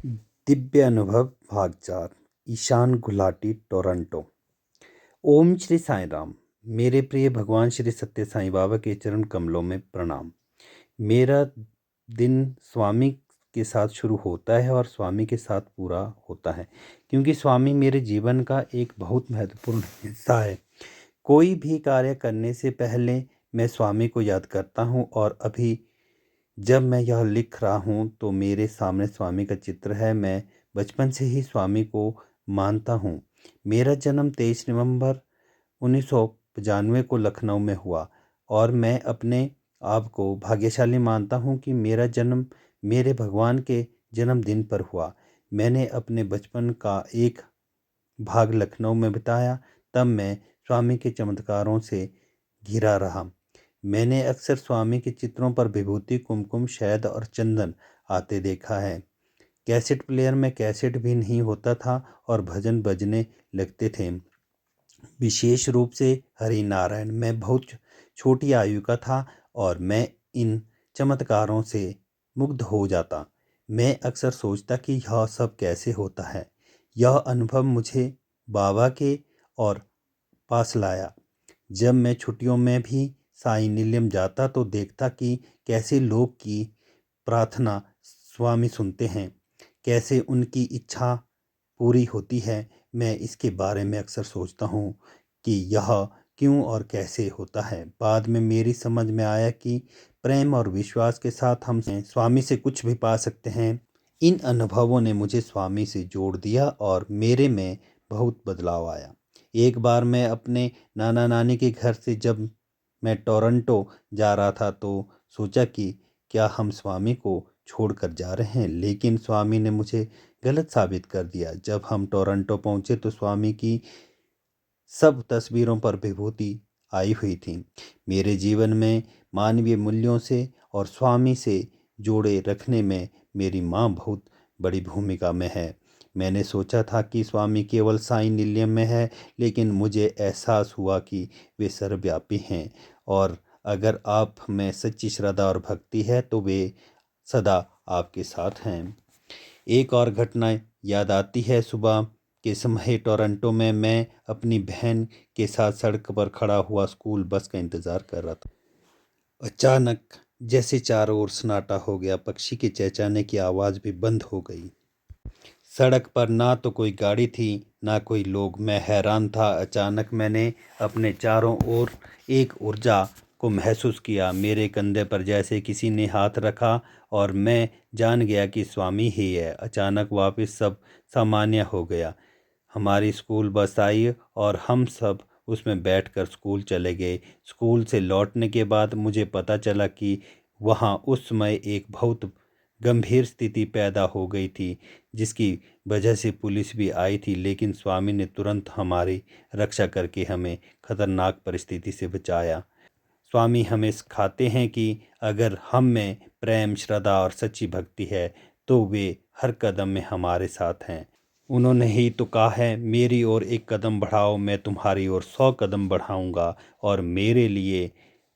दिव्य अनुभव भाग 4। ईशान गुलाटी, टोरंटो। ओम श्री साईं राम। मेरे प्रिय भगवान श्री सत्य साईं बाबा के चरण कमलों में प्रणाम। मेरा दिन स्वामी के साथ शुरू होता है और स्वामी के साथ पूरा होता है, क्योंकि स्वामी मेरे जीवन का एक बहुत महत्वपूर्ण हिस्सा है। कोई भी कार्य करने से पहले मैं स्वामी को याद करता हूँ, और अभी जब मैं यह लिख रहा हूँ तो मेरे सामने स्वामी का चित्र है। मैं बचपन से ही स्वामी को मानता हूँ। मेरा जन्म 23 नवंबर 1995 को लखनऊ में हुआ, और मैं अपने आप को भाग्यशाली मानता हूँ कि मेरा जन्म मेरे भगवान के जन्मदिन पर हुआ। मैंने अपने बचपन का एक भाग लखनऊ में बिताया, तब मैं स्वामी के चमत्कारों से घिरा रहा। मैंने अक्सर स्वामी के चित्रों पर विभूति, कुमकुम, शहद और चंदन आते देखा है। कैसेट प्लेयर में कैसेट भी नहीं होता था और भजन बजने लगते थे, विशेष रूप से हरि नारायण। मैं बहुत छोटी आयु का था और मैं इन चमत्कारों से मुग्ध हो जाता। मैं अक्सर सोचता कि यह सब कैसे होता है। यह अनुभव मुझे बाबा के और पास लाया। जब मैं छुट्टियों में भी साई निलयम जाता तो देखता कि कैसे लोग की प्रार्थना स्वामी सुनते हैं, कैसे उनकी इच्छा पूरी होती है। मैं इसके बारे में अक्सर सोचता हूँ कि यह क्यों और कैसे होता है। बाद में मेरी समझ में आया कि प्रेम और विश्वास के साथ हम स्वामी से कुछ भी पा सकते हैं। इन अनुभवों ने मुझे स्वामी से जोड़ दिया और मेरे में बहुत बदलाव आया। एक बार मैं अपने नाना नानी के घर से जब मैं टोरंटो जा रहा था तो सोचा कि क्या हम स्वामी को छोड़कर जा रहे हैं, लेकिन स्वामी ने मुझे गलत साबित कर दिया। जब हम टोरंटो पहुंचे तो स्वामी की सब तस्वीरों पर विभूति आई हुई थी। मेरे जीवन में मानवीय मूल्यों से और स्वामी से जोड़े रखने में मेरी माँ बहुत बड़ी भूमिका में है। मैंने सोचा था कि स्वामी केवल साई निलयम में है, लेकिन मुझे एहसास हुआ कि वे सर्वव्यापी हैं, और अगर आप में सच्ची श्रद्धा और भक्ति है तो वे सदा आपके साथ हैं। एक और घटना याद आती है। सुबह के समय टोरंटो में मैं अपनी बहन के साथ सड़क पर खड़ा हुआ स्कूल बस का इंतज़ार कर रहा था। अचानक जैसे चारों ओर सन्नाटा हो गया, पक्षी के चहचहाने की आवाज़ भी बंद हो गई। सड़क पर ना तो कोई गाड़ी थी, ना कोई लोग। मैं हैरान था। अचानक मैंने अपने चारों ओर एक ऊर्जा को महसूस किया। मेरे कंधे पर जैसे किसी ने हाथ रखा और मैं जान गया कि स्वामी ही है। अचानक वापस सब सामान्य हो गया। हमारी स्कूल बस आई और हम सब उसमें बैठकर स्कूल चले गए। स्कूल से लौटने के बाद मुझे पता चला कि वहाँ उस समय एक बहुत गंभीर स्थिति पैदा हो गई थी, जिसकी वजह से पुलिस भी आई थी, लेकिन स्वामी ने तुरंत हमारी रक्षा करके हमें खतरनाक परिस्थिति से बचाया। स्वामी हमें सिखाते हैं कि अगर हम में प्रेम, श्रद्धा और सच्ची भक्ति है तो वे हर कदम में हमारे साथ हैं। उन्होंने ही तो कहा है, मेरी ओर एक कदम बढ़ाओ, मैं तुम्हारी ओर 100 कदम बढ़ाऊंगा, और मेरे लिए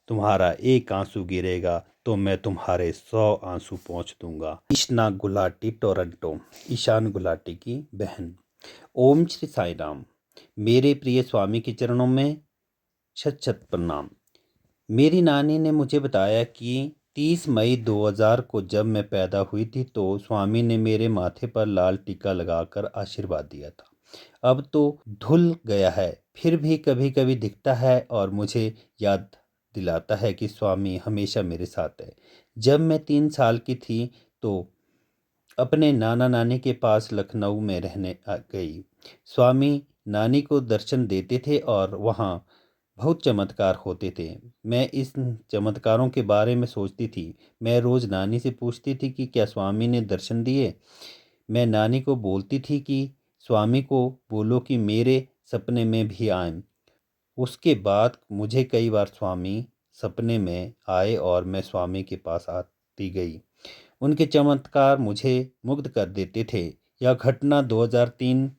तुम्हारा एक आंसू गिरेगा तो मैं तुम्हारे 100 आंसू पहुँच दूंगा। ईशना गुलाटी, टोरंटो। ईशान गुलाटी की बहन। ओम श्री साई राम। मेरे प्रिय स्वामी के चरणों में शत शत प्रणाम। मेरी नानी ने मुझे बताया कि 30 मई 2000 को जब मैं पैदा हुई थी तो स्वामी ने मेरे माथे पर लाल टीका लगाकर आशीर्वाद दिया था। अब तो धुल गया है, फिर भी कभी कभी दिखता है और मुझे याद दिलाता है कि स्वामी हमेशा मेरे साथ है। जब मैं 3 साल की थी तो अपने नाना नानी के पास लखनऊ में रहने गई। स्वामी नानी को दर्शन देते थे और वहाँ बहुत चमत्कार होते थे। मैं इस चमत्कारों के बारे में सोचती थी। मैं रोज़ नानी से पूछती थी कि क्या स्वामी ने दर्शन दिए। मैं नानी को बोलती थी कि स्वामी को बोलो कि मेरे सपने में भी आए। उसके बाद मुझे कई बार स्वामी सपने में आए और मैं स्वामी के पास आती गई। उनके चमत्कार मुझे मुग्ध कर देते थे। यह घटना 2003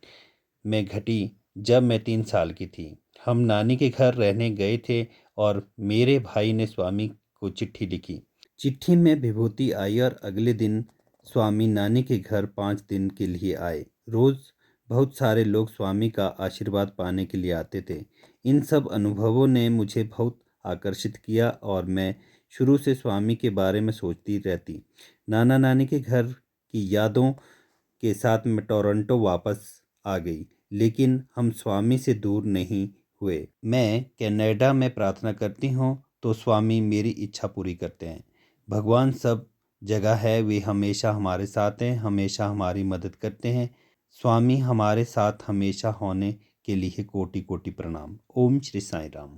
में घटी, जब मैं 3 साल की थी। हम नानी के घर रहने गए थे और मेरे भाई ने स्वामी को चिट्ठी लिखी। चिट्ठी में विभूति आई और अगले दिन स्वामी नानी के घर 5 दिन के लिए आए। रोज बहुत सारे लोग स्वामी का आशीर्वाद पाने के लिए आते थे। इन सब अनुभवों ने मुझे बहुत आकर्षित किया और मैं शुरू से स्वामी के बारे में सोचती रहती। नाना नानी के घर की यादों के साथ मैं टोरंटो वापस आ गई, लेकिन हम स्वामी से दूर नहीं हुए। मैं कनाडा में प्रार्थना करती हूँ तो स्वामी मेरी इच्छा पूरी करते हैं। भगवान सब जगह है, वे हमेशा हमारे साथ हैं, हमेशा हमारी मदद करते हैं। स्वामी हमारे साथ हमेशा होने के लिए कोटि कोटि प्रणाम। ओम श्री साईं राम।